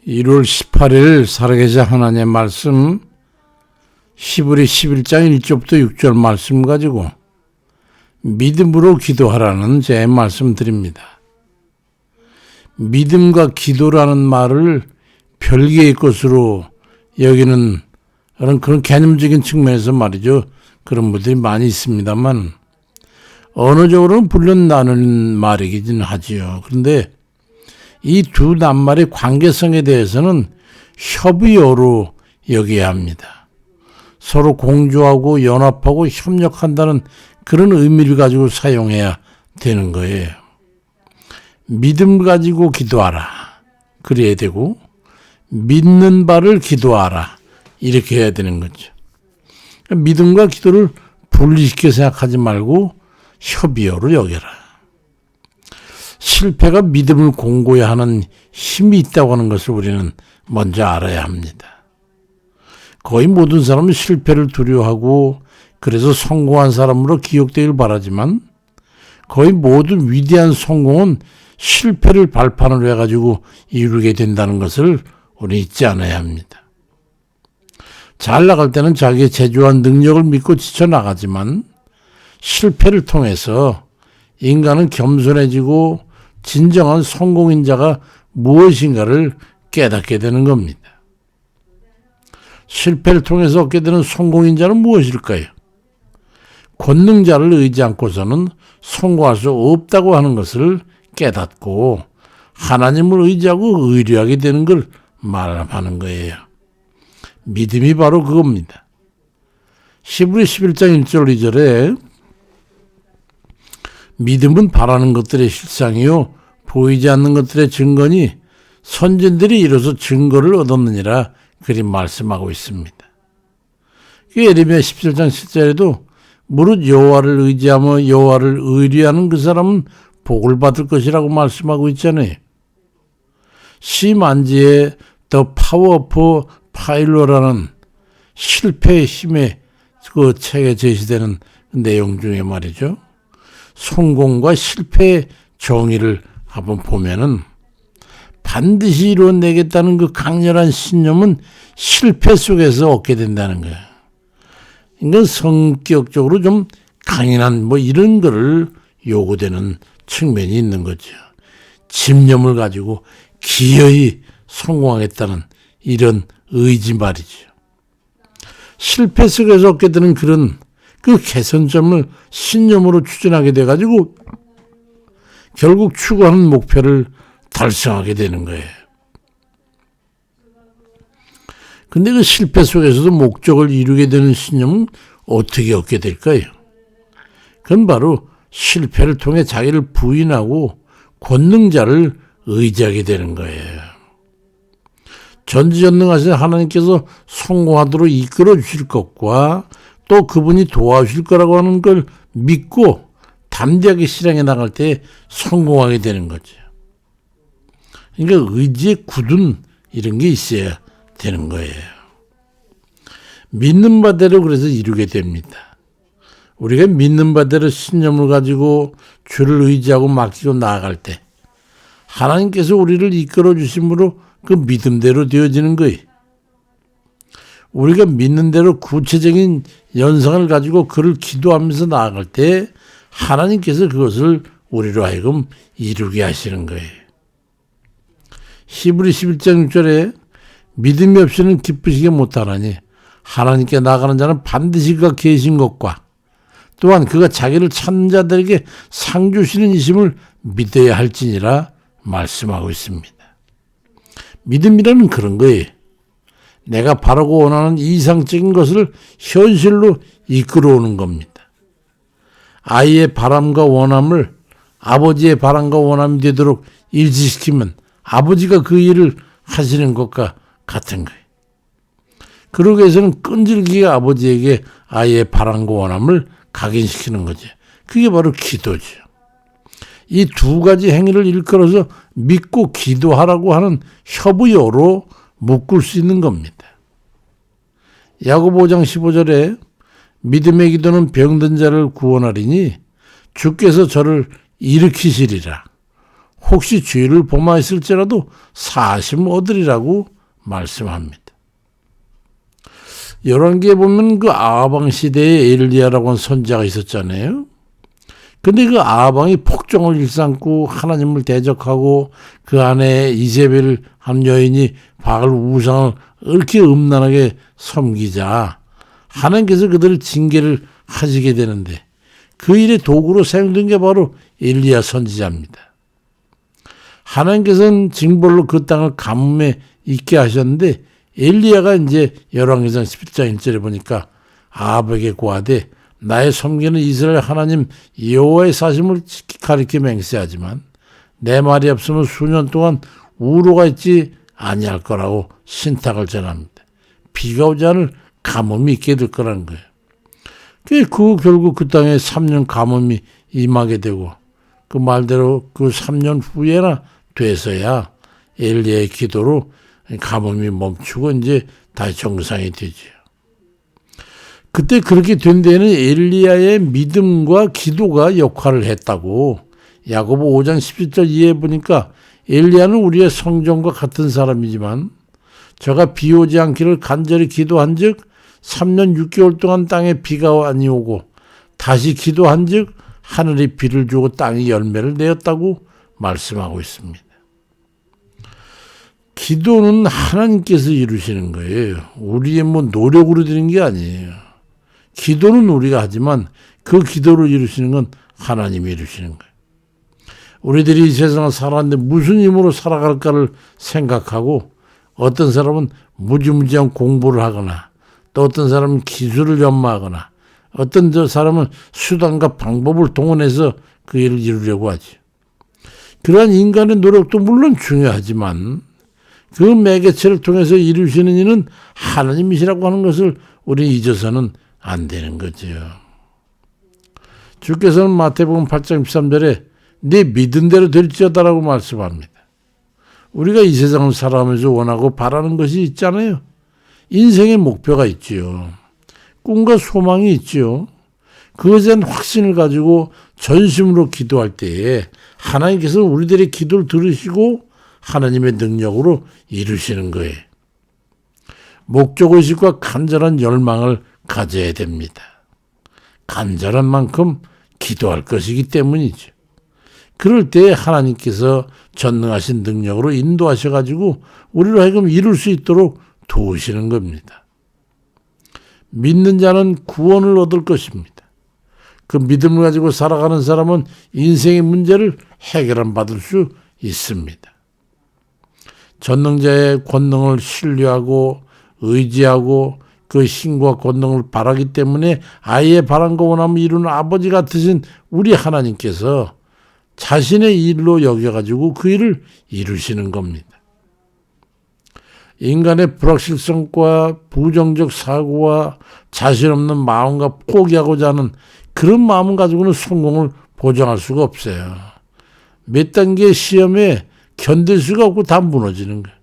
1월 18일 살아계신 하나님의 말씀 히브리 11장 1절부터 6절 말씀 가지고 믿음으로 기도하라는 제 말씀 드립니다. 믿음과 기도라는 말을 별개의 것으로 여기는 그런 개념적인 측면에서 말이죠. 그런 분들이 많이 있습니다만 언어적으로는 물론 나누는 말이긴 하지요. 그런데 이 두 낱말의 관계성에 대해서는 협의어로 여겨야 합니다. 서로 공조하고 연합하고 협력한다는 그런 의미를 가지고 사용해야 되는 거예요. 믿음 가지고 기도하라. 그래야 되고 믿는 바를 기도하라. 이렇게 해야 되는 거죠. 믿음과 기도를 분리시켜 생각하지 말고 협의어로 여겨라. 실패가 믿음을 공고히 하는 힘이 있다고 하는 것을 우리는 먼저 알아야 합니다. 거의 모든 사람은 실패를 두려워하고 그래서 성공한 사람으로 기억되길 바라지만 거의 모든 위대한 성공은 실패를 발판으로 해가지고 이루게 된다는 것을 우리 잊지 않아야 합니다. 잘 나갈 때는 자기의 제주한 능력을 믿고 지쳐나가지만 실패를 통해서 인간은 겸손해지고 진정한 성공인자가 무엇인가를 깨닫게 되는 겁니다. 실패를 통해서 얻게 되는 성공인자는 무엇일까요? 권능자를 의지 않고서는 성공할 수 없다고 하는 것을 깨닫고 하나님을 의지하고 의뢰하게 되는 걸 말하는 거예요. 믿음이 바로 그겁니다. 히브리 11장 1절 2절에 믿음은 바라는 것들의 실상이요 보이지 않는 것들의 증거니 선진들이 이로써 증거를 얻었느니라 그리 말씀하고 있습니다. 예레미야 17장 7절에도 무릇 여호와를 의지하며 여호와를 의뢰하는 그 사람은 복을 받을 것이라고 말씀하고 있잖아요. 시만지의 The Power of Failure라는 실패의 힘의 그 책에 제시되는 내용 중에 말이죠. 성공과 실패의 정의를 한번 보면은 반드시 이루어내겠다는 그 강렬한 신념은 실패 속에서 얻게 된다는 거예요. 그러니까 성격적으로 좀 강인한 이런 거를 요구되는 측면이 있는 거죠. 집념을 가지고 기어이 성공하겠다는 이런 의지 말이죠. 실패 속에서 얻게 되는 그런 그 개선점을 신념으로 추진하게 돼가지고 결국 추구하는 목표를 달성하게 되는 거예요. 근데 그 실패 속에서도 목적을 이루게 되는 신념은 어떻게 얻게 될까요? 그건 바로 실패를 통해 자기를 부인하고 권능자를 의지하게 되는 거예요. 전지전능하신 하나님께서 성공하도록 이끌어 주실 것과 또 그분이 도와주실 거라고 하는 걸 믿고 담대하게 실행해 나갈 때 성공하게 되는 거죠. 그러니까 의지의 굳은 이런 게 있어야 되는 거예요. 믿는 바대로 그래서 이루게 됩니다. 우리가 믿는 바대로 신념을 가지고 주를 의지하고 맡기고 나아갈 때 하나님께서 우리를 이끌어 주심으로 그 믿음대로 되어지는 거예요. 우리가 믿는 대로 구체적인 연상을 가지고 그를 기도하면서 나아갈 때 하나님께서 그것을 우리로 하여금 이루게 하시는 거예요. 히브리 11장 6절에 믿음이 없이는 기쁘시게 못하나니 하나님께 나가는 자는 반드시 그가 계신 것과 또한 그가 자기를 찾는 자들에게 상 주시는 이심을 믿어야 할지니라 말씀하고 있습니다. 믿음이라는 그런 거예요. 내가 바라고 원하는 이상적인 것을 현실로 이끌어오는 겁니다. 아이의 바람과 원함을 아버지의 바람과 원함이 되도록 일치시키면 아버지가 그 일을 하시는 것과 같은 거예요. 그러기 위해서는 끈질기게 아버지에게 아이의 바람과 원함을 각인시키는 거죠. 그게 바로 기도죠. 이 두 가지 행위를 일컬어서 믿고 기도하라고 하는 협의어로 묶을 수 있는 겁니다. 야고보 5장 15절에 믿음의 기도는 병든 자를 구원하리니 주께서 저를 일으키시리라. 혹시 죄를 범하였을지라도 사심 얻으리라고 말씀합니다. 열왕기에 보면 그 아하방 시대에 엘리야라고 하는 선지자가 있었잖아요. 근데 그 아하방이 폭정을 일삼고 하나님을 대적하고 그 안에 이세벨 한 여인이 바알 우상을 이렇게 음란하게 섬기자 하나님께서 그들을 징계를 하시게 되는데 그 일의 도구로 사용된 게 바로 엘리야 선지자입니다. 하나님께서는 징벌로 그 땅을 가뭄에 있게 하셨는데 엘리야가 이제 열왕기상 11장 1절에 보니까 아합에게 고하되 나의 섬기는 이스라엘 하나님 여호와의 사심을 가리켜 맹세하지만 내 말이 없으면 수년 동안 우로가 있지 아니할 거라고 신탁을 전합니다. 비가 오지 않을 가뭄이 있게 될 거라는 거예요. 그 결국 그 땅에 3년 가뭄이 임하게 되고 그 말대로 그 3년 후에나 돼서야 엘리야의 기도로 가뭄이 멈추고 이제 다시 정상이 되죠. 그때 그렇게 된 데는 엘리야의 믿음과 기도가 역할을 했다고 야고보 5장 17절 이해해 보니까 엘리야는 우리의 성전과 같은 사람이지만 저가 비 오지 않기를 간절히 기도한 즉 3년 6개월 동안 땅에 비가 아니 오고 다시 기도한 즉 하늘이 비를 주고 땅이 열매를 내었다고 말씀하고 있습니다. 기도는 하나님께서 이루시는 거예요. 우리의 노력으로 되는 게 아니에요. 기도는 우리가 하지만 그 기도를 이루시는 건 하나님이 이루시는 거예요. 우리들이 이 세상을 살았는데 무슨 힘으로 살아갈까를 생각하고 어떤 사람은 무지무지한 공부를 하거나 또 어떤 사람은 기술을 연마하거나 어떤 사람은 수단과 방법을 동원해서 그 일을 이루려고 하죠. 그러한 인간의 노력도 물론 중요하지만 그 매개체를 통해서 이루시는 이는 하나님이시라고 하는 것을 우리 잊어서는 안 되는 거죠. 주께서는 마태복음 8장 13절에 네 믿은 대로 될지어다라고 말씀합니다. 우리가 이 세상을 살아가면서 원하고 바라는 것이 있잖아요. 인생의 목표가 있지요. 꿈과 소망이 있지요. 그것에 대한 확신을 가지고 전심으로 기도할 때에 하나님께서 우리들의 기도를 들으시고 하나님의 능력으로 이루시는 거예요. 목적의식과 간절한 열망을 가져야 됩니다. 간절한 만큼 기도할 것이기 때문이죠. 그럴 때 하나님께서 전능하신 능력으로 인도하셔가지고 우리로 하여금 이룰 수 있도록 도우시는 겁니다. 믿는 자는 구원을 얻을 것입니다. 그 믿음을 가지고 살아가는 사람은 인생의 문제를 해결한 받을 수 있습니다. 전능자의 권능을 신뢰하고 의지하고 그 신과 권능을 바라기 때문에 아이의 바람과 원함을 이루는 아버지 같으신 우리 하나님께서 자신의 일로 여겨가지고 그 일을 이루시는 겁니다. 인간의 불확실성과 부정적 사고와 자신 없는 마음과 포기하고자 하는 그런 마음 가지고는 성공을 보장할 수가 없어요. 몇 단계의 시험에 견딜 수가 없고 다 무너지는 거예요.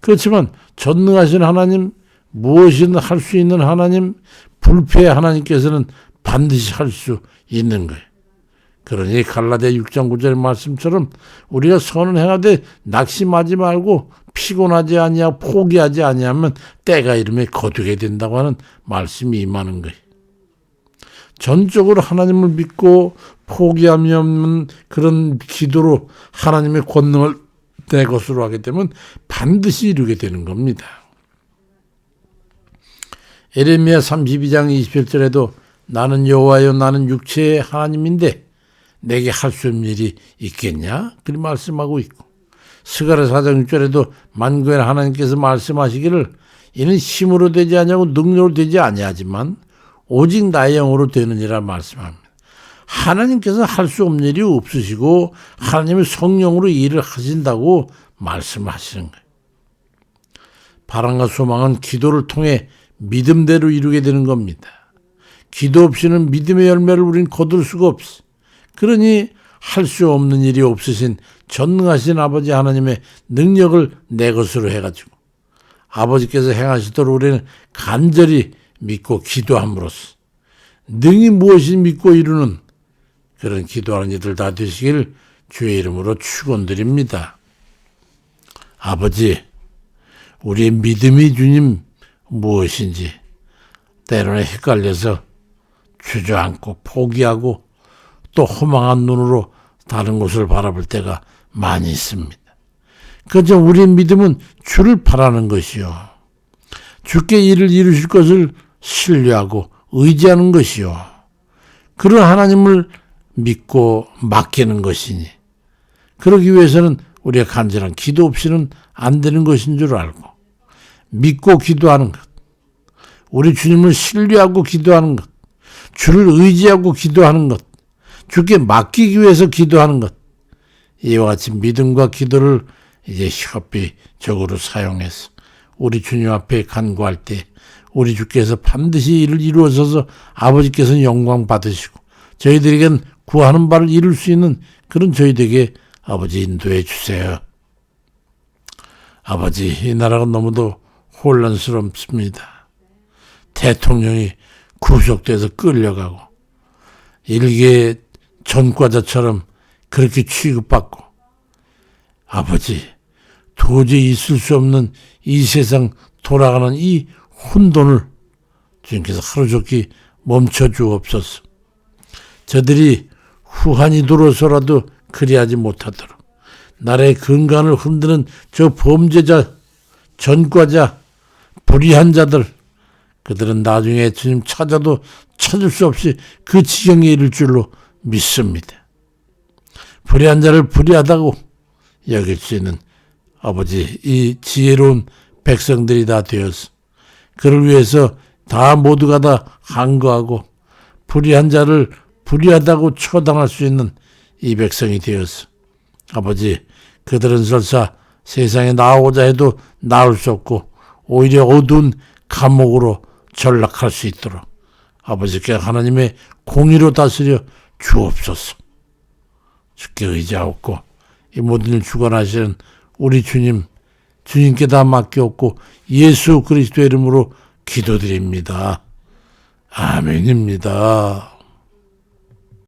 그렇지만 전능하신 하나님, 무엇이든 할 수 있는 하나님, 불패의 하나님께서는 반드시 할 수 있는 거예요. 그러니 갈라디아 6장 9절 말씀처럼 우리가 선을 행하되 낙심하지 말고 피곤하지 아니하고 포기하지 아니하면 때가 이르면 거두게 된다고 하는 말씀이 임하는 거예요. 전적으로 하나님을 믿고 포기함이 없는 그런 기도로 하나님의 권능을 내 것으로 하게 되면 반드시 이루게 되는 겁니다. 에레미야 32장 27절에도 나는 여호와여 나는 육체의 하나님인데 내게 할 수 없는 일이 있겠냐? 그렇게 말씀하고 있고 스가랴 4장 6절에도 만군의 하나님께서 말씀하시기를 이는 힘으로 되지 아니하고 능력으로 되지 아니하지만 오직 나의 영으로 되느니라 말씀합니다. 하나님께서 할 수 없는 일이 없으시고 하나님의 성령으로 일을 하신다고 말씀하시는 거예요. 바람과 소망은 기도를 통해 믿음대로 이루게 되는 겁니다. 기도 없이는 믿음의 열매를 우린 거둘 수가 없어. 그러니 할 수 없는 일이 없으신 전능하신 아버지 하나님의 능력을 내 것으로 해가지고 아버지께서 행하시도록 우리는 간절히 믿고 기도함으로써 능히 무엇이 믿고 이루는 그런 기도하는 이들 다 되시길 주의 이름으로 축원드립니다. 아버지, 우리의 믿음이 주님 무엇인지 때로는 헷갈려서 주저앉고 포기하고 또 허망한 눈으로 다른 곳을 바라볼 때가 많이 있습니다. 그저 우리의 믿음은 주를 바라는 것이요, 주께 일을 이루실 것을 신뢰하고 의지하는 것이요, 그런 하나님을 믿고 맡기는 것이니, 그러기 위해서는 우리가 간절한 기도 없이는 안 되는 것인 줄 알고 믿고 기도하는 것, 우리 주님을 신뢰하고 기도하는 것, 주를 의지하고 기도하는 것, 주께 맡기기 위해서 기도하는 것, 이와 같이 믿음과 기도를 이제 협의적으로 사용해서 우리 주님 앞에 간구할 때 우리 주께서 반드시 이를 이루어서서 아버지께서는 영광 받으시고 저희들에겐 구하는 바를 이룰 수 있는 그런 저희들에게 아버지 인도해 주세요. 아버지, 이 나라가 너무도 혼란스럽습니다. 대통령이 구속돼서 끌려가고 일개 전과자처럼 그렇게 취급받고, 아버지, 도저히 있을 수 없는 이 세상 돌아가는 이 혼돈을 주님께서 하루종일 멈춰주옵소서. 저들이 후한이 들어서라도 그리하지 못하도록 나라의 근간을 흔드는 저 범죄자, 전과자, 불의한 자들, 그들은 나중에 주님 찾아도 찾을 수 없이 그 지경에 이를 줄로 믿습니다. 불의한 자를 불의하다고 여길 수 있는 아버지, 이 지혜로운 백성들이 다 되어서 그를 위해서 다 모두가 다 항거하고 불의한 자를 불의하다고 처단할 수 있는 이 백성이 되어서 아버지, 그들은 설사 세상에 나오고자 해도 나올 수 없고 오히려 어두운 감옥으로 전락할 수 있도록 아버지께 하나님의 공의로 다스려 주옵소서. 주께 의지하옵고 이 모든 일 주관하시는 우리 주님, 주님께 다 맡겼고 예수 그리스도의 이름으로 기도드립니다. 아멘입니다.